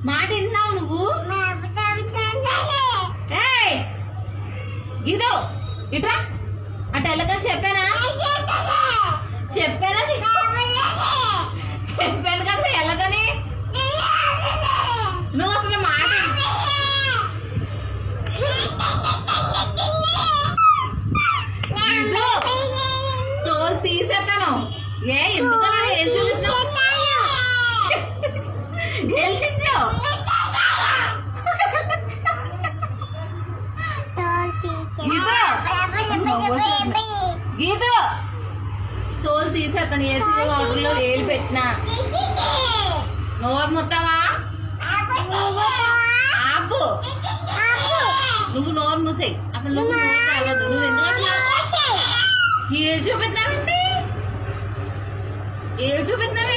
మాట విన్నావు నువ్వు? ఇదో ఇట్రా అటు వెళ్ళగా చెప్పానా? చెప్పానా? చెప్పాను కదా వెళ్ళదని. నువ్వు అసలు మాట తోలు తీసేస్తాను. ఎందుకు ఏం చూపిస్తావు? గెలిచించావు. గీత తోలు తీసేస్తాను. ఏసీ వాటర్లో వేలు పెట్టినా నోరు ముత్తావా? ఆపు. నువ్వు నోరు మూసేయి. అసలు నువ్వు నోరు రావద్దు. నువ్వు ఎందుకు ఏళ్ళు చూపిస్తున్నావండి? ఏళ్ళు చూపిస్తున్నావు